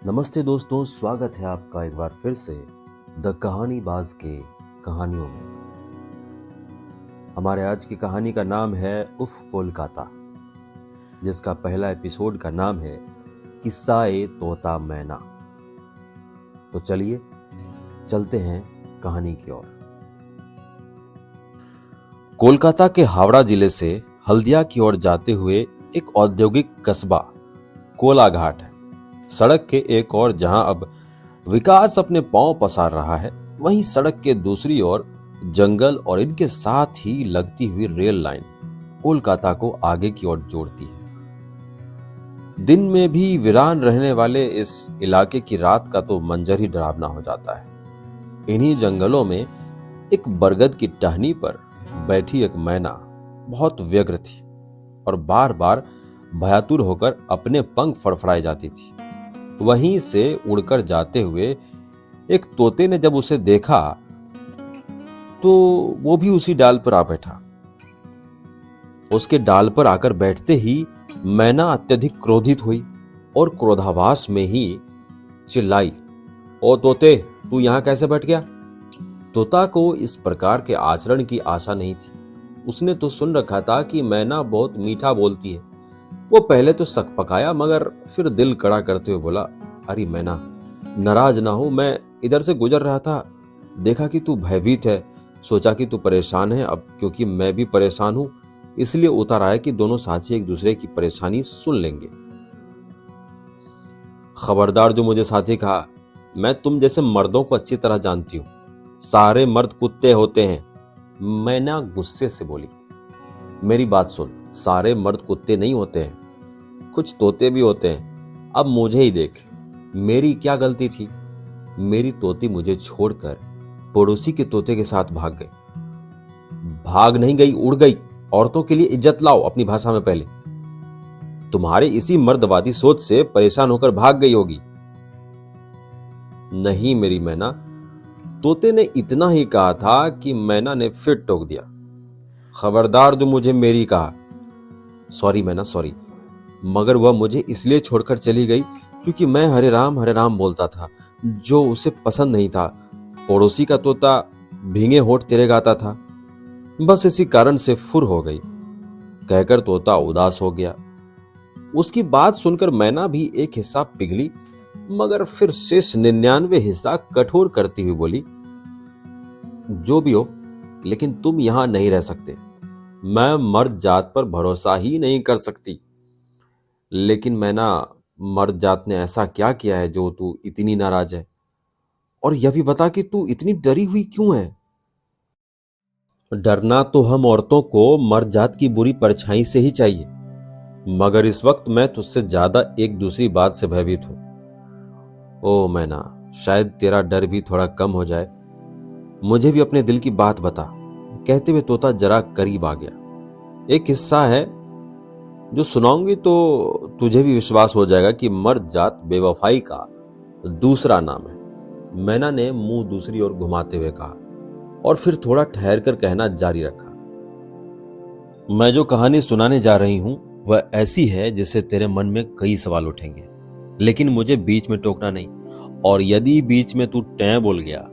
नमस्ते दोस्तों, स्वागत है आपका एक बार फिर से द कहानी बाज के कहानियों में। हमारे आज की कहानी का नाम है उफ कोलकाता, जिसका पहला एपिसोड का नाम है किस्सा-ए तोता मैना। तो चलिए चलते हैं कहानी की ओर। कोलकाता के हावड़ा जिले से हल्दिया की ओर जाते हुए एक औद्योगिक कस्बा कोलाघाट है। सड़क के एक ओर जहां अब विकास अपने पांव पसार रहा है, वहीं सड़क के दूसरी ओर जंगल और इनके साथ ही लगती हुई रेल लाइन कोलकाता को आगे की ओर जोड़ती है। दिन में भी वीरान रहने वाले इस इलाके की रात का तो मंजर ही डरावना हो जाता है। इन्हीं जंगलों में एक बरगद की टहनी पर बैठी एक मैना बहुत व्यग्र थी और बार बार भयातुर होकर अपने पंख फड़फड़ाई जाती थी। वहीं से उड़कर जाते हुए एक तोते ने जब उसे देखा तो वो भी उसी डाल पर आ बैठा। उसके डाल पर आकर बैठते ही मैना अत्यधिक क्रोधित हुई और क्रोधाभास में ही चिल्लाई, ओ तोते, तू यहां कैसे बैठ गया? तोता को इस प्रकार के आचरण की आशा नहीं थी। उसने तो सुन रखा था कि मैना बहुत मीठा बोलती है। वो पहले तो सकपकाया, मगर फिर दिल कड़ा करते हुए बोला, अरे मैना, नाराज ना हो, मैं इधर से गुजर रहा था, देखा कि तू भयभीत है, सोचा कि तू परेशान है। अब क्योंकि मैं भी परेशान हूं, इसलिए उतर आया कि दोनों साथी एक दूसरे की परेशानी सुन लेंगे। खबरदार जो मुझे साथी कहा, मैं तुम जैसे मर्दों को अच्छी तरह जानती हूं, सारे मर्द कुत्ते होते हैं। मैना गुस्से से बोली, मेरी बात सुन, सारे मर्द कुत्ते नहीं होते हैं, कुछ तोते भी होते हैं। अब मुझे ही देख, मेरी क्या गलती थी? मेरी तोती मुझे छोड़कर पड़ोसी के तोते के साथ भाग गई। भाग नहीं गई, उड़ गई। औरतों के लिए इज्जत लाओ अपनी भाषा में पहले। तुम्हारे इसी मर्दवादी सोच से परेशान होकर भाग गई होगी। नहीं मेरी मैना, तोते ने इतना ही कहा था कि मैना ने फिर टोक दिया, खबरदार जो मुझे मेरी कहा। सॉरी मैना, सॉरी, मगर वह मुझे इसलिए छोड़कर चली गई क्योंकि मैं हरे राम बोलता था, जो उसे पसंद नहीं था। पड़ोसी का तोता भींगे होठ तेरे गाता था, बस इसी कारण से फुर हो गई, कहकर तोता उदास हो गया। उसकी बात सुनकर मैना भी एक हिस्सा पिघली, मगर फिर शेष 99 हिस्सा कठोर करती हुई बोली, जो भी हो, लेकिन तुम यहां नहीं रह सकते। मैं मर्द जात पर भरोसा ही नहीं कर सकती। लेकिन मैना, मर्द जात ने ऐसा क्या किया है जो तू इतनी नाराज है? और यह भी बता कि तू इतनी डरी हुई क्यों है? डरना तो हम औरतों को मर्द जात की बुरी परछाई से ही चाहिए, मगर इस वक्त मैं तुझसे ज्यादा एक दूसरी बात से भयभीत हूं। ओ मैना, शायद तेरा डर भी थोड़ा कम हो जाए। मुझे भी अपने दिल की बात बता। कहते हुए तोता जरा करीब आ गया। एक किस्सा है जो सुनाऊंगी तो तुझे भी विश्वास हो जाएगा कि मर्द जात बेवफाई का दूसरा नाम है। मैना ने मुंह दूसरी ओर घुमाते हुए कहा और फिर थोड़ा ठहर कर कहना जारी रखा, मैं जो कहानी सुनाने जा रही हूं वह ऐसी है जिससे तेरे मन में कई सवाल उठेंगे, लेकिन मुझे बीच में टोकना नहीं। और यदि बीच में तू टैं बोल गया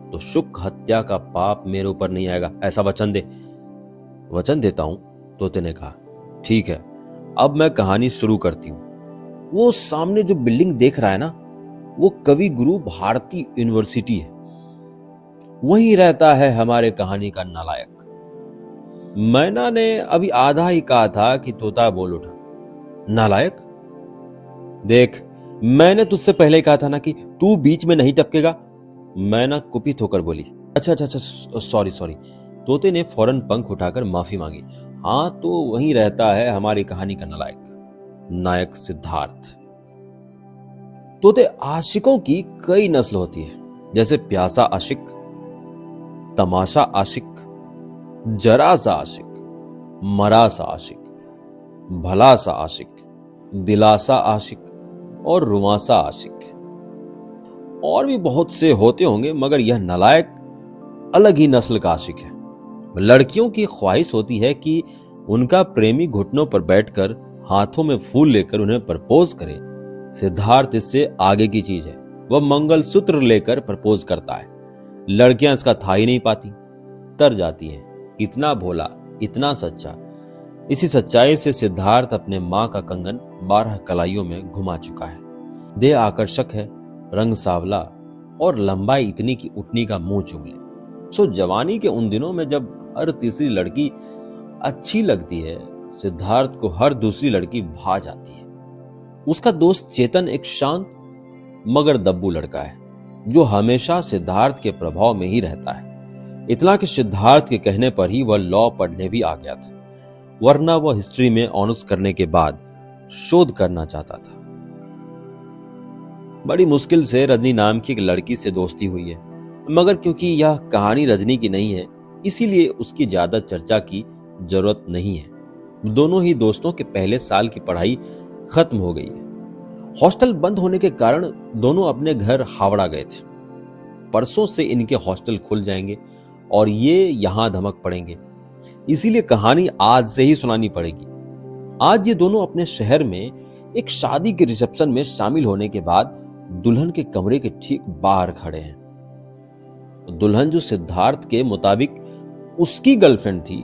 तो शुक हत्या का पाप मेरे ऊपर नहीं आएगा, ऐसा वचन दे। वचन देता हूं, तोते ने कहा। ठीक है, अब मैं कहानी शुरू करती हूं। वो सामने जो बिल्डिंग देख रहा है ना, वो कवि गुरु भारती यूनिवर्सिटी है। वहीं रहता है हमारे कहानी का नालायक। मैना ने अभी आधा ही कहा था कि तोता बोल उठा, नालायक? देख, मैंने तुझसे पहले कहा था ना कि तू बीच में नहीं टपकेगा। मैना कुपित होकर बोली, अच्छा, सॉरी। तोते ने फौरन पंख उठाकर माफी मांगी। हाँ, तो वहीं रहता है हमारी कहानी का नालायक, नायक सिद्धार्थ। तोते आशिकों की कई नस्ल होती है, जैसे प्यासा आशिक, तमाशा आशिक, जरा सा आशिक, मरा सा आशिक, भला सा आशिक, दिलासा आशिक और रुमासा आशिक। और भी बहुत से होते होंगे, मगर यह नालायक अलग ही नस्ल का आशिक है। लड़कियों की ख्वाहिश होती है कि उनका प्रेमी घुटनों पर बैठकर हाथों में फूल लेकर उन्हें प्रपोज करे, सिद्धार्थ इससे आगे की चीज है। वह मंगलसूत्र लेकर प्रपोज करता है। लड़कियां इसका था ही नहीं पाती, तर जाती हैं। इतना भोला, इतना सच्चा। इसी सच्चाई से सिद्धार्थ अपने मां का कंगन 12 कलाइयों में घुमा चुका है। देह आकर्षक है, रंग सावला और लंबाई इतनी कि उठनी का मुंह चूम ले। सो जवानी के उन दिनों में जब हर तीसरी लड़की अच्छी लगती है, सिद्धार्थ को हर दूसरी लड़की भा जाती है। उसका दोस्त चेतन एक शांत मगर दब्बू लड़का है जो हमेशा सिद्धार्थ के प्रभाव में ही रहता है। इतना कि सिद्धार्थ के कहने पर ही वह लॉ पढ़ने भी आ गया था, वरना वह हिस्ट्री में ऑनर्स करने के बाद शोध करना चाहता था। बड़ी मुश्किल से रजनी नाम की एक लड़की से दोस्ती हुई है, मगर क्योंकि यह कहानी रजनी की नहीं है, इसीलिए उसकी ज्यादा चर्चा की जरूरत नहीं है। दोनों ही दोस्तों के पहले साल की पढ़ाई खत्म हो गई है। हॉस्टल बंद होने के कारण दोनों अपने घर हावड़ा गए थे। परसों से इनके हॉस्टल खुल जाएंगे और ये यहां धमक पड़ेंगे, इसीलिए कहानी आज से ही सुनानी पड़ेगी। आज ये दोनों अपने शहर में एक शादी के रिसेप्शन में शामिल होने के बाद दुल्हन के कमरे के ठीक बाहर खड़े हैं। दुल्हन जो सिद्धार्थ के मुताबिक उसकी गर्लफ्रेंड थी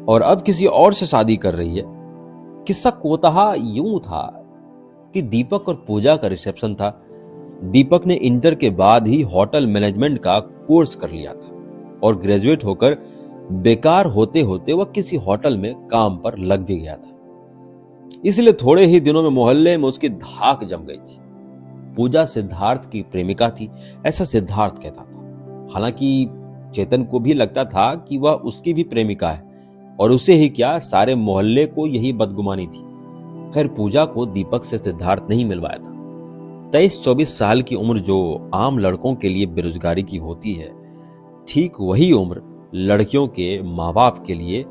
और अब किसी और से शादी कर रही है। किस्सा कोताहा यूं था कि दीपक और पूजा का रिसेप्शन था। दीपक ने इंटर के बाद ही होटल मैनेजमेंट का कोर्स कर लिया था और ग्रेजुएट होकर बेकार होते होते वह किसी होटल में काम पर लग भी गया था। इसलिए थोड़े ही दिनों में मोहल्ले में उसकी धाक जम गई थी। पूजा सिद्धार्थ की प्रेमिका थी, ऐसा सिद्धार्थ कहता था। हालांकि चेतन को भी लगता था कि वह उसकी भी प्रेमिका है, और उसे ही क्या, सारे मोहल्ले को यही बदगुमानी थी। खैर, पूजा को दीपक से सिद्धार्थ नहीं मिलवाया था। 23-24 साल की उम्र जो आम लड़कों के लिए बेरोजगारी की होती है, ठीक वही उम्र लड़कियों के माँ बाप के लिए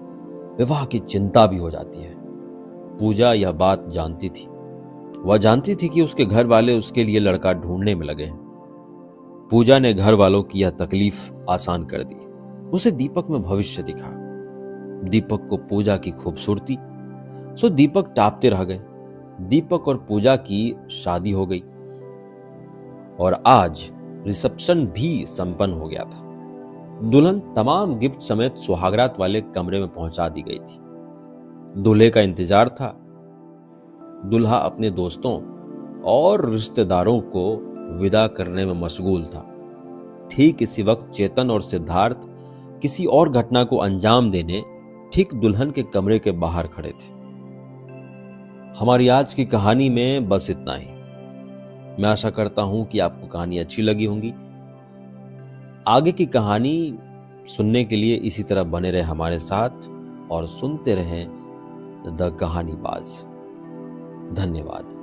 विवाह की चिंता भी हो जाती है। पूजा यह बात जानती थी। वह जानती थी कि उसके घर वाले उसके लिए लड़का ढूंढने में लगे हैं। पूजा ने घर वालों की यह तकलीफ आसान कर दी। उसे दीपक में भविष्य दिखा। दीपक को पूजा की खूबसूरती, सो दीपक टापते रह गए। दीपक और पूजा की शादी हो गई और आज रिसेप्शन भी संपन्न हो गया था। दुल्हन तमाम गिफ्ट समेत सुहागरात वाले कमरे में पहुंचा दी गई थी। दूल्हे का इंतजार था। दूल्हा अपने दोस्तों और रिश्तेदारों को विदा करने में मशगूल था। ठीक इसी वक्त चेतन और सिद्धार्थ किसी और घटना को अंजाम देने ठीक दुल्हन के कमरे के बाहर खड़े थे। हमारी आज की कहानी में बस इतना ही। मैं आशा करता हूं कि आपको कहानी अच्छी लगी होगी। आगे की कहानी सुनने के लिए इसी तरह बने रहे हमारे साथ और सुनते रहें द कहानीबाज। धन्यवाद।